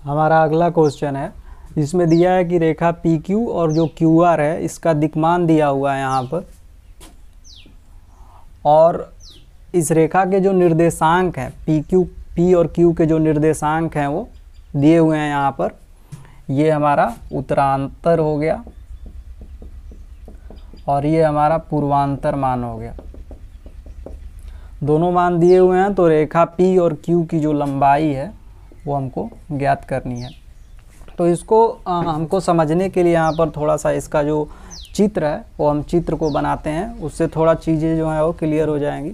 हमारा अगला क्वेश्चन है, इसमें दिया है कि रेखा पी क्यू और जो क्यू आर है इसका दिक्मान दिया हुआ है यहाँ पर, और इस रेखा के जो निर्देशांक हैं पी और क्यू के जो निर्देशांक हैं वो दिए हुए हैं यहाँ पर। ये हमारा उत्तरांतर हो गया और ये हमारा पूर्वांतर मान हो गया। दोनों मान दिए हुए हैं, तो रेखा पी और क्यू की जो लंबाई है वो हमको ज्ञात करनी है। तो इसको हमको समझने के लिए यहाँ पर थोड़ा सा इसका जो चित्र है वो हम चित्र को बनाते हैं, उससे थोड़ा चीज़ें जो है वो क्लियर हो जाएंगी।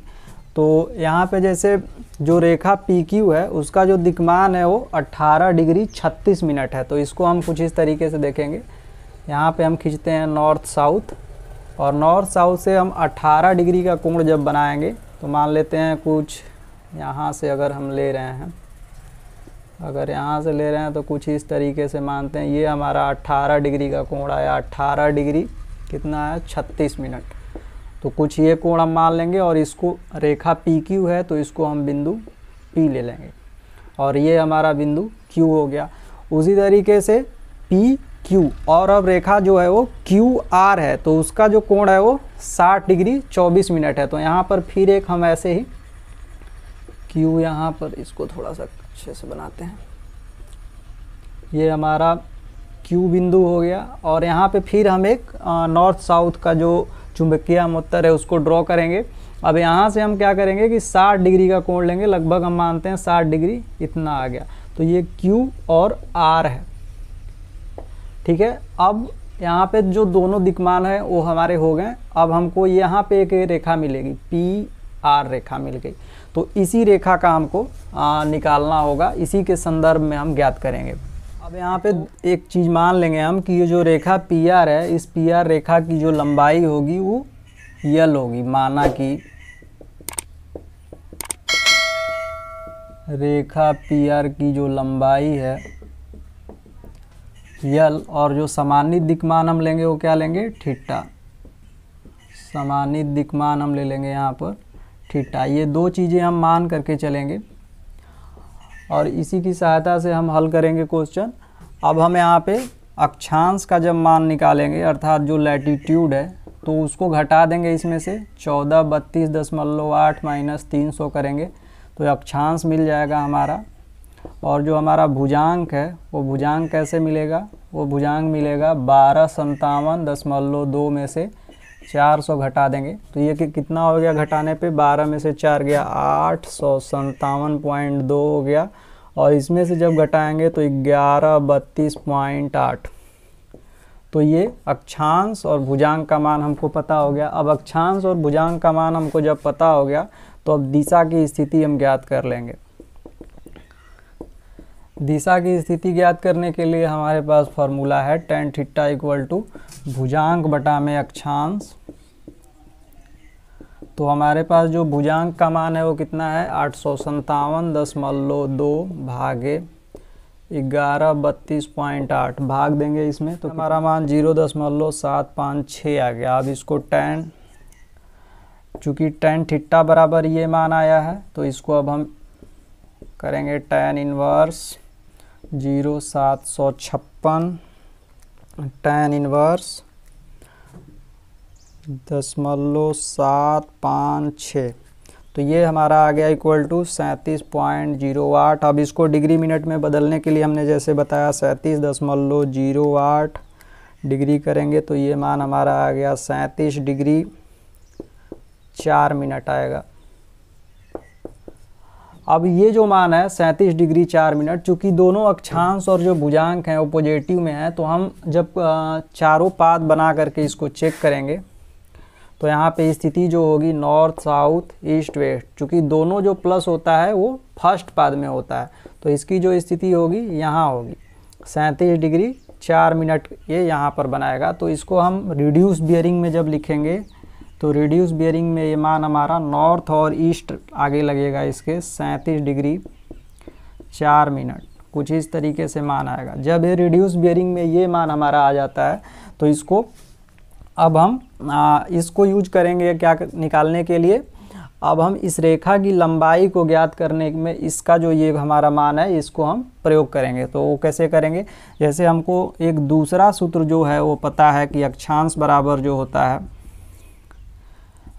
तो यहाँ पे जैसे जो रेखा पी क्यू है उसका जो दिक्मान है वो 18 डिग्री 36 मिनट है। तो इसको हम कुछ इस तरीके से देखेंगे। यहाँ पे हम खींचते हैं नॉर्थ साउथ, और नॉर्थ साउथ से हम 18 डिग्री का कोण जब बनाएंगे तो मान लेते हैं कुछ यहाँ से अगर हम ले रहे हैं, अगर यहाँ से ले रहे हैं तो कुछ इस तरीके से मानते हैं ये हमारा 18 डिग्री का कोण आया। 18 डिग्री कितना है 36 मिनट। तो कुछ ये कोण हम मान लेंगे और इसको रेखा पी क्यू है तो इसको हम बिंदु पी ले लेंगे और ये हमारा बिंदु क्यू हो गया। उसी तरीके से पी क्यू, और अब रेखा जो है वो क्यू आर है तो उसका जो कोण है वो 60 डिग्री 24 मिनट है। तो यहाँ पर फिर एक हम ऐसे ही क्यू यहाँ पर इसको थोड़ा सा अच्छे से बनाते हैं, ये हमारा क्यू बिंदु हो गया। और यहाँ पे फिर हम एक नॉर्थ साउथ का जो चुंबकीय अमोत्तर है उसको ड्रॉ करेंगे। अब यहाँ से हम क्या करेंगे कि 60 डिग्री का कोण लेंगे, लगभग हम मानते हैं 60 डिग्री इतना आ गया। तो ये क्यू और आर है, ठीक है। अब यहाँ पे जो दोनों दिक्मान है वो हमारे हो गए। अब हमको यहाँ पे एक रेखा मिलेगी, पी आर रेखा मिल गई। तो इसी रेखा का हमको निकालना होगा, इसी के संदर्भ में हम ज्ञात करेंगे। अब यहाँ पे एक चीज़ मान लेंगे हम कि ये जो रेखा पी आर है, इस पी आर रेखा की जो लंबाई होगी वो यल होगी। माना कि रेखा पी आर की जो लंबाई है यल, और जो समानित दिक्मान हम लेंगे वो क्या लेंगे, थीटा। समानित दिक्मान हम ले लेंगे यहाँ पर थीटा। ये दो चीज़ें हम मान करके चलेंगे और इसी की सहायता से हम हल करेंगे क्वेश्चन। अब हम यहाँ पे अक्षांश का जब मान निकालेंगे, अर्थात जो लैटीट्यूड है, तो उसको घटा देंगे इसमें से 1432.8 माइनस 300 करेंगे तो अक्षांश मिल जाएगा हमारा। और जो हमारा भुजांक है वो भुजांक कैसे मिलेगा, वो भुजांक मिलेगा 1257.2 में से 400 घटा देंगे तो ये कितना हो गया, घटाने पे 12 में से 4 गया 857.2 हो गया। और इसमें से जब घटाएंगे तो 1132.8। तो ये अक्षांश और भुजांक का मान हमको पता हो गया। अब अक्षांश और भुजांक का मान हमको जब पता हो गया तो अब दिशा की स्थिति हम ज्ञात कर लेंगे। दिशा की स्थिति ज्ञात करने के लिए हमारे पास फॉर्मूला है tan थीटा इक्वल टू भुजांक बटा में अक्षांश। तो हमारे पास जो भुजांक का मान है वो कितना है 857.2 भागे 1132.8 भाग देंगे इसमें तो हमारा मान 0.756 आ गया। अब इसको चूँकि tan थीटा बराबर ये मान आया है तो इसको अब हम करेंगे tan इनवर्स 0.756 tan इनवर्स 0.756। तो ये हमारा आ गया इक्वल टू 37.08। अब इसको डिग्री मिनट में बदलने के लिए हमने जैसे बताया 37.08 डिग्री करेंगे तो ये मान हमारा आ गया 37 डिग्री 4 मिनट आएगा। अब ये जो मान है 37 डिग्री 4 मिनट, चूँकि दोनों अक्षांश और जो भुजांक हैं वो पॉजिटिव में है तो हम जब चारों पाद बना करके इसको चेक करेंगे तो यहाँ पे स्थिति जो होगी नॉर्थ साउथ ईस्ट वेस्ट, चूँकि दोनों जो प्लस होता है वो फर्स्ट पाद में होता है तो इसकी जो स्थिति होगी यहाँ होगी 37 डिग्री 4 मिनट ये यहाँ पर बनाएगा। तो इसको हम रिड्यूस बियरिंग में जब लिखेंगे तो रिड्यूस बियरिंग में ये मान हमारा नॉर्थ और ईस्ट आगे लगेगा इसके 37 डिग्री 4 मिनट, कुछ इस तरीके से मान आएगा। जब ये रिड्यूस बियरिंग में ये मान हमारा आ जाता है तो इसको अब हम इसको यूज करेंगे क्या निकालने के लिए, अब हम इस रेखा की लंबाई को ज्ञात करने में इसका जो ये हमारा मान है इसको हम प्रयोग करेंगे। तो वो कैसे करेंगे, जैसे हमको एक दूसरा सूत्र जो है वो पता है कि अक्षांश बराबर जो होता है,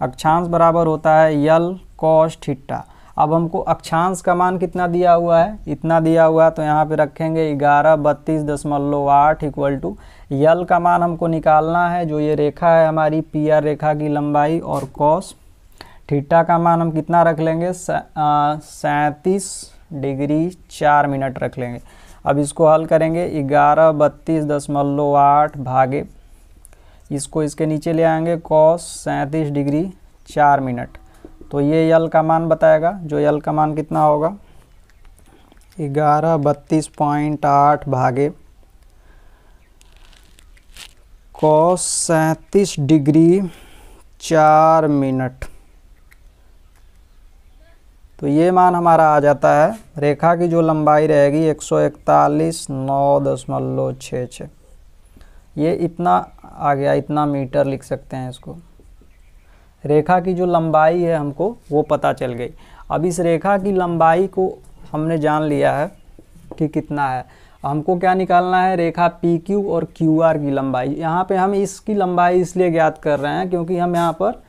अक्षांश बराबर होता है यल कॉस थीटा। अब हमको अक्षांश का मान कितना दिया हुआ है, इतना दिया हुआ है, तो यहाँ पे रखेंगे 1132.8 इक्वल टू यल का मान हमको निकालना है, जो ये रेखा है हमारी पी आर रेखा की लंबाई, और कॉस थीटा का मान हम कितना रख लेंगे 37 डिग्री 4 मिनट रख लेंगे। अब इसको हल करेंगे 1132.8 भागे, इसको इसके नीचे ले आएंगे कॉस 37 डिग्री 4 मिनट, तो ये यल का मान बताएगा, जो यल का मान कितना होगा 1132.8 भागे कॉस 37 डिग्री 4 मिनट। तो ये मान हमारा आ जाता है, रेखा की जो लंबाई रहेगी 141.966, ये इतना आ गया, इतना मीटर लिख सकते हैं इसको। रेखा की जो लंबाई है हमको वो पता चल गई। अब इस रेखा की लंबाई को हमने जान लिया है कि कितना है, हमको क्या निकालना है, रेखा पी क्यू और क्यू आर की लंबाई। यहाँ पे हम इसकी लंबाई इसलिए ज्ञात कर रहे हैं क्योंकि हम यहाँ पर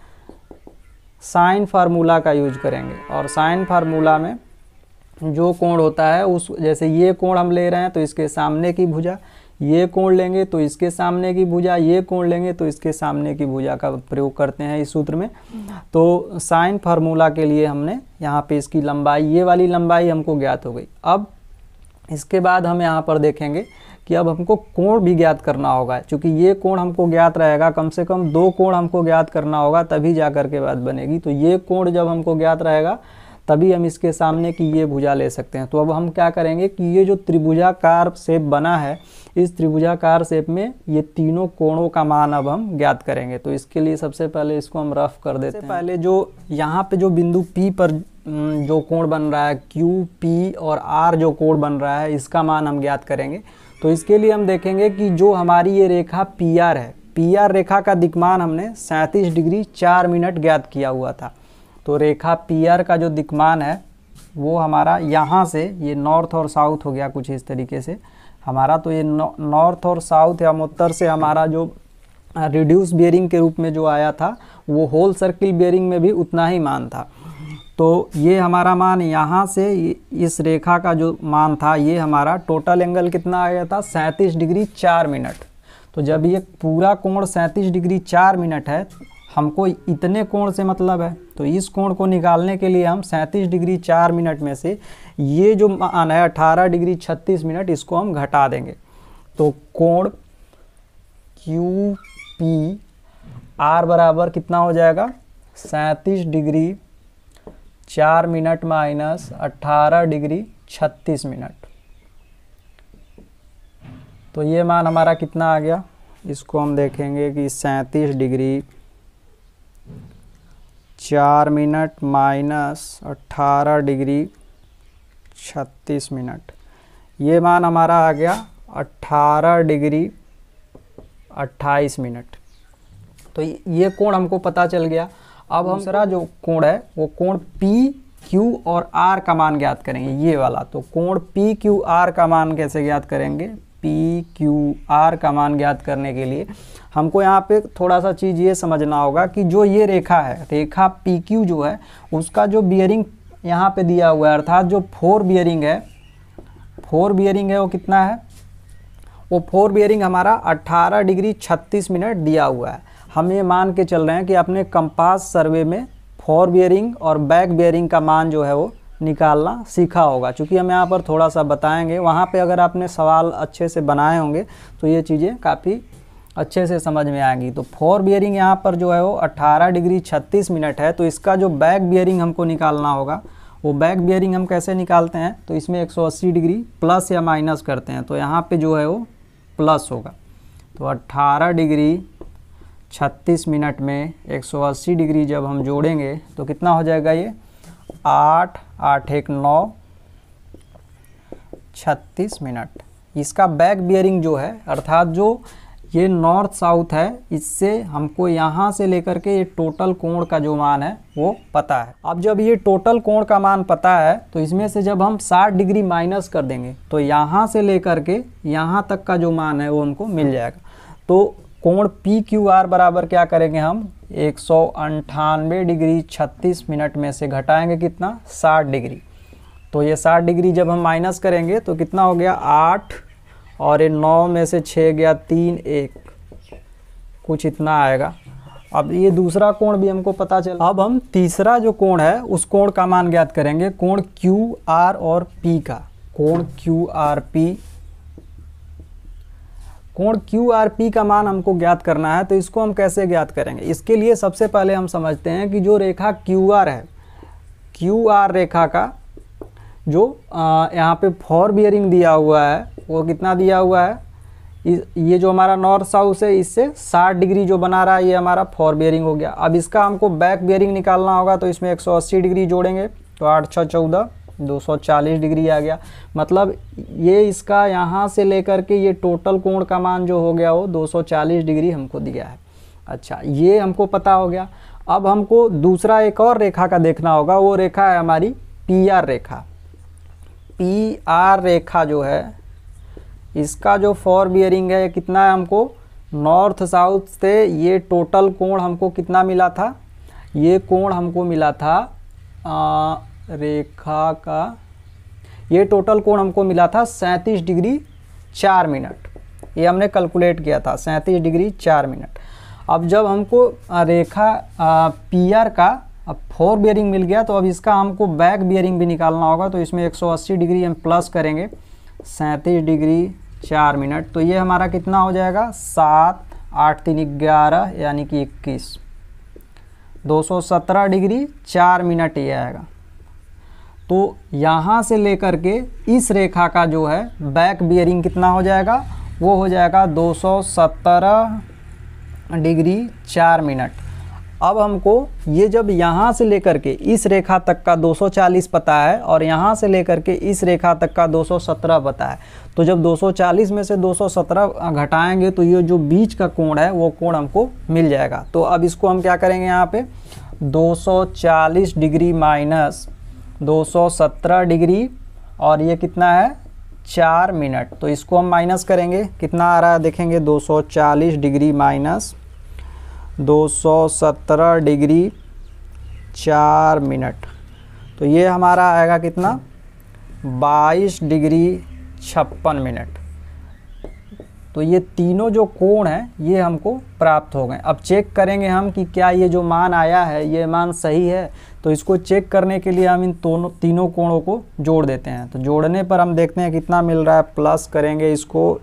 साइन फार्मूला का यूज करेंगे, और साइन फार्मूला में जो कोण होता है उस, जैसे ये कोण हम ले रहे हैं तो इसके सामने की भुजा, ये कोण लेंगे तो इसके सामने की भुजा, ये कोण लेंगे तो इसके सामने की भुजा का प्रयोग करते हैं इस सूत्र में। तो साइन फार्मूला के लिए हमने यहाँ पे इसकी लंबाई, ये वाली लंबाई हमको ज्ञात हो गई। अब इसके बाद हम यहाँ पर देखेंगे कि अब हमको कोण भी ज्ञात करना होगा, क्योंकि ये कोण हमको ज्ञात रहेगा, कम से कम 2 कोण हमको ज्ञात करना होगा तभी जा कर के बात बनेगी। तो ये कोण जब हमको ज्ञात रहेगा तभी हम इसके सामने की ये भुजा ले सकते हैं। तो अब हम क्या करेंगे कि ये जो त्रिभुजाकार शेप बना है, इस त्रिभुजाकार शेप में ये तीनों कोणों का मान अब हम ज्ञात करेंगे। तो इसके लिए सबसे पहले इसको हम रफ कर देते हैं। पहले जो यहाँ पे जो बिंदु P पर जो कोण बन रहा है, Q, P और R जो कोण बन रहा है, इसका मान हम ज्ञात करेंगे। तो इसके लिए हम देखेंगे कि जो हमारी ये रेखा PR है, PR रेखा का दिक्मान हमने 37 डिग्री 4 मिनट ज्ञात किया हुआ था। तो रेखा PR का जो दिक्मान है वो हमारा यहाँ से, ये नॉर्थ और साउथ हो गया कुछ इस तरीके से हमारा, तो ये नॉर्थ और साउथ या उत्तर से हमारा जो रिड्यूस बियरिंग के रूप में जो आया था वो होल सर्किल बियरिंग में भी उतना ही मान था। तो ये हमारा मान यहाँ से इस रेखा का जो मान था, ये हमारा टोटल एंगल कितना आ गया था 37 डिग्री 4 मिनट। तो जब ये पूरा कोण 37 डिग्री 4 मिनट है, हमको इतने कोण से मतलब है, तो इस कोण को निकालने के लिए हम 37 डिग्री 4 मिनट में से ये जो मान है 18 डिग्री 36 मिनट, इसको हम घटा देंगे। तो कोण क्यू पी आर बराबर कितना हो जाएगा 37 degree 4 minute minus 18 degree 36 minute. तो ये मान हमारा कितना आ गया, इसको हम देखेंगे कि 37 degree 4 minute minus 18 degree 36 minute, ये मान हमारा आ गया 18 डिग्री 28 मिनट। तो ये कोण हमको पता चल गया। अब हम दूसरा जो कोण है वो कोण पी क्यू और आर का मान ज्ञात करेंगे, ये वाला। तो कोण पी क्यू आर का मान कैसे ज्ञात करेंगे, पी क्यू आर का मान ज्ञात करने के लिए हमको यहाँ पे थोड़ा सा चीज़ ये समझना होगा कि जो ये रेखा है, रेखा पी क्यू जो है, उसका जो बियरिंग यहाँ पे दिया हुआ है, अर्थात जो 4 बियरिंग है, 4 बियरिंग है वो कितना है, वो 4 बियरिंग हमारा 18 डिग्री 36 मिनट दिया हुआ है। हम ये मान के चल रहे हैं कि अपने कंपास सर्वे में 4 बियरिंग और बैक बियरिंग का मान जो है वो निकालना सीखा होगा, क्योंकि हम यहाँ पर थोड़ा सा बताएंगे। वहाँ पे अगर आपने सवाल अच्छे से बनाए होंगे तो ये चीज़ें काफ़ी अच्छे से समझ में आएंगी। तो 4 बियरिंग यहाँ पर जो है वो 18 डिग्री 36 मिनट है, तो इसका जो बैक बियरिंग हमको निकालना होगा, वो बैक बियरिंग हम कैसे निकालते हैं, तो इसमें 180 डिग्री प्लस या माइनस करते हैं, तो यहाँ पे जो है वो प्लस होगा। तो 18 डिग्री 36 मिनट में 180 डिग्री जब हम जोड़ेंगे तो कितना हो जाएगा, ये 8 8 1 9 36 मिनट। इसका बैक बियरिंग जो है, अर्थात जो ये नॉर्थ साउथ है, इससे हमको यहाँ से लेकर के ये टोटल कोण का जो मान है वो पता है। अब जब ये टोटल कोण का मान पता है तो इसमें से जब हम 60 डिग्री माइनस कर देंगे तो यहाँ से लेकर के यहाँ तक का जो मान है वो हमको मिल जाएगा। तो कोण PQR बराबर क्या करेंगे हम 198 डिग्री 36 मिनट में से घटाएंगे कितना 60 डिग्री। तो ये 60 डिग्री जब हम माइनस करेंगे तो कितना हो गया 8 और ये 9 में से 6 गया 3 1 कुछ इतना आएगा। अब ये दूसरा कोण भी हमको पता चला। अब हम तीसरा जो कोण है उस कोण का मान ज्ञात करेंगे, कोण QR और P का। कोण QRP, कोण QRP का मान हमको ज्ञात करना है। तो इसको हम कैसे ज्ञात करेंगे, इसके लिए सबसे पहले हम समझते हैं कि जो रेखा QR है, QR रेखा का जो यहाँ पे फॉर बियरिंग दिया हुआ है वो कितना दिया हुआ है, ये जो हमारा नॉर्थ साउथ है इससे 60 डिग्री जो बना रहा है ये हमारा फॉर बियरिंग हो गया। अब इसका हमको बैक बियरिंग निकालना होगा तो इसमें 180 डिग्री जोड़ेंगे तो 8 6 14 240 डिग्री आ गया। मतलब ये इसका यहाँ से लेकर के ये टोटल कोण का मान जो हो गया वो 240 डिग्री हमको दिया है। अच्छा, ये हमको पता हो गया। अब हमको दूसरा एक और रेखा का देखना होगा, वो रेखा है हमारी PR रेखा। PR रेखा जो है इसका जो फॉर बियरिंग है कितना है, हमको नॉर्थ साउथ से ये टोटल कोण हमको कितना मिला था, ये कोण हमको मिला था रेखा का ये टोटल कोण हमको मिला था 37 डिग्री 4 मिनट। ये हमने कैलकुलेट किया था 37 डिग्री 4 मिनट। अब जब हमको रेखा PR का अब फॉर बियरिंग मिल गया तो अब इसका हमको बैक बियरिंग भी निकालना होगा। तो इसमें 180 डिग्री हम प्लस करेंगे 37 डिग्री 4 मिनट। तो ये हमारा कितना हो जाएगा 7 8 3 11 यानी कि 21 217 डिग्री 4 मिनट ये आएगा। तो यहाँ से लेकर के इस रेखा का जो है बैक बियरिंग कितना हो जाएगा, वो हो जाएगा 217 डिग्री 4 मिनट। अब हमको ये जब यहाँ से लेकर के इस रेखा तक का 240 पता है और यहाँ से लेकर के इस रेखा तक का 217 पता है, तो जब 240 में से 217 घटाएंगे तो ये जो बीच का कोण है वो कोण हमको मिल जाएगा। तो अब इसको हम क्या करेंगे, यहाँ पे 240 डिग्री माइनस 217 डिग्री और ये कितना है 4 मिनट। तो इसको हम माइनस करेंगे, कितना आ रहा है देखेंगे 240 डिग्री माइनस 217 डिग्री 4 मिनट। तो ये हमारा आएगा कितना 22 डिग्री 56 मिनट। तो ये तीनों जो कोण हैं ये हमको प्राप्त हो गए। अब चेक करेंगे हम कि क्या ये जो मान आया है ये मान सही है। तो इसको चेक करने के लिए हम इन तीनों कोणों को जोड़ देते हैं। तो जोड़ने पर हम देखते हैं कितना मिल रहा है, प्लस करेंगे इसको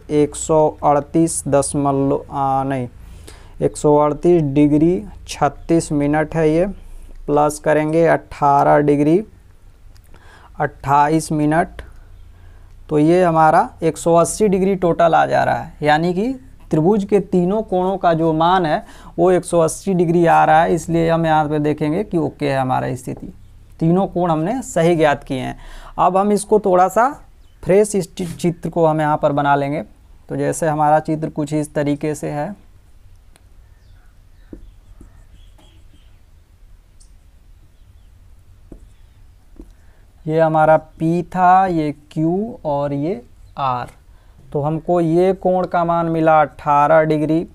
138 डिग्री 36 मिनट है ये, प्लस करेंगे 18 डिग्री 28 मिनट। तो ये हमारा 180 डिग्री टोटल आ जा रहा है, यानी कि त्रिभुज के तीनों कोणों का जो मान है वो 180 डिग्री आ रहा है। इसलिए हम यहाँ पे देखेंगे कि ओके है हमारा स्थिति, तीनों कोण हमने सही ज्ञात किए हैं। अब हम इसको थोड़ा सा फ्रेश इस चित्र को हम यहाँ पर बना लेंगे। तो जैसे हमारा चित्र कुछ इस तरीके से है। ये हमारा P था, ये Q और ये R। तो हमको ये कोण का मान मिला 18 डिग्री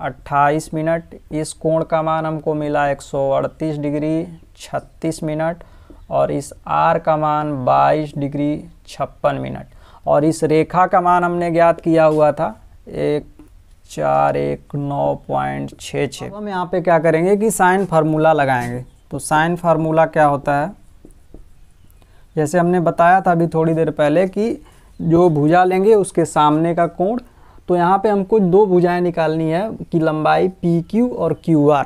28 मिनट। इस कोण का मान हमको मिला 138 डिग्री 36 मिनट और इस R का मान 22 डिग्री 56 मिनट। और इस रेखा का मान हमने ज्ञात किया हुआ था 1419.66। अब हम यहाँ पे क्या करेंगे कि साइन फार्मूला लगाएंगे। तो साइन फार्मूला क्या होता है, जैसे हमने बताया था अभी थोड़ी देर पहले कि जो भुजा लेंगे उसके सामने का कोण। तो यहाँ पे हमको दो भुजाएं निकालनी है कि लंबाई PQ और QR।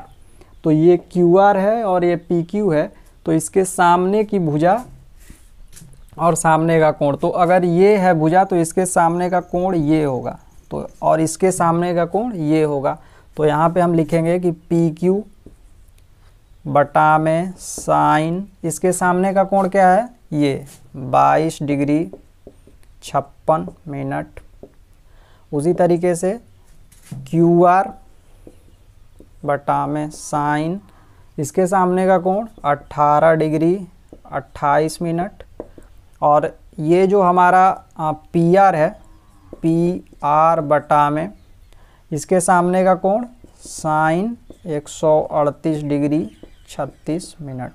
तो ये QR है और ये PQ है। तो इसके सामने की भुजा और सामने का कोण, तो अगर ये है भुजा तो इसके सामने का कोण ये होगा, तो और इसके सामने का कोण ये होगा। तो यहाँ पे हम लिखेंगे कि PQ बटा में साइन, इसके सामने का कोण क्या है ये 22 डिग्री 56 मिनट। उसी तरीके से क्यू आर बटा में साइन, इसके सामने का कोण 18 डिग्री 28 मिनट, और ये जो हमारा पी आर है, पी आर बटा में इसके सामने का कोण साइन 138 डिग्री 36 मिनट।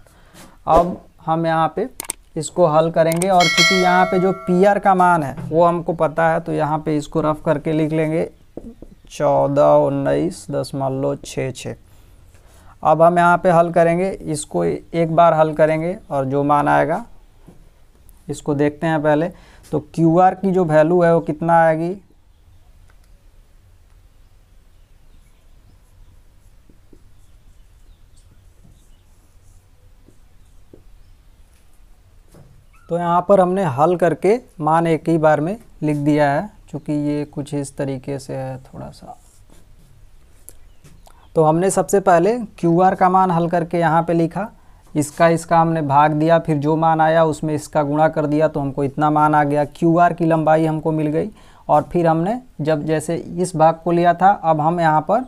अब हम यहाँ पे इसको हल करेंगे, और क्योंकि यहाँ पे जो पी आर का मान है वो हमको पता है, तो यहाँ पे इसको रफ करके लिख लेंगे 1419.66। अब हम यहाँ पे हल करेंगे, इसको एक बार हल करेंगे और जो मान आएगा इसको देखते हैं पहले। तो क्यू आर की जो वैल्यू है वो कितना आएगी, तो यहाँ पर हमने हल करके मान एक ही बार में लिख दिया है, क्योंकि ये कुछ इस तरीके से है थोड़ा सा। तो हमने सबसे पहले क्यू आर का मान हल करके यहाँ पे लिखा, इसका हमने भाग दिया, फिर जो मान आया उसमें इसका गुणा कर दिया, तो हमको इतना मान आ गया। क्यू आर की लंबाई हमको मिल गई, और फिर हमने जब जैसे इस भाग को लिया था, अब हम यहाँ पर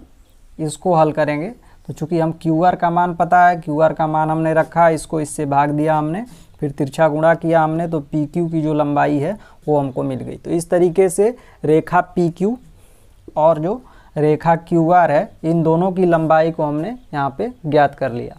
इसको हल करेंगे। तो चूँकि हम क्यू आर का मान पता है, क्यू आर का मान हमने रखा, इसको इससे भाग दिया हमने, फिर तिरछा गुणा किया हमने, तो पी क्यू की जो लंबाई है वो हमको मिल गई। तो इस तरीके से रेखा पी क्यू और जो रेखा क्यू आर है, इन दोनों की लंबाई को हमने यहाँ पे ज्ञात कर लिया।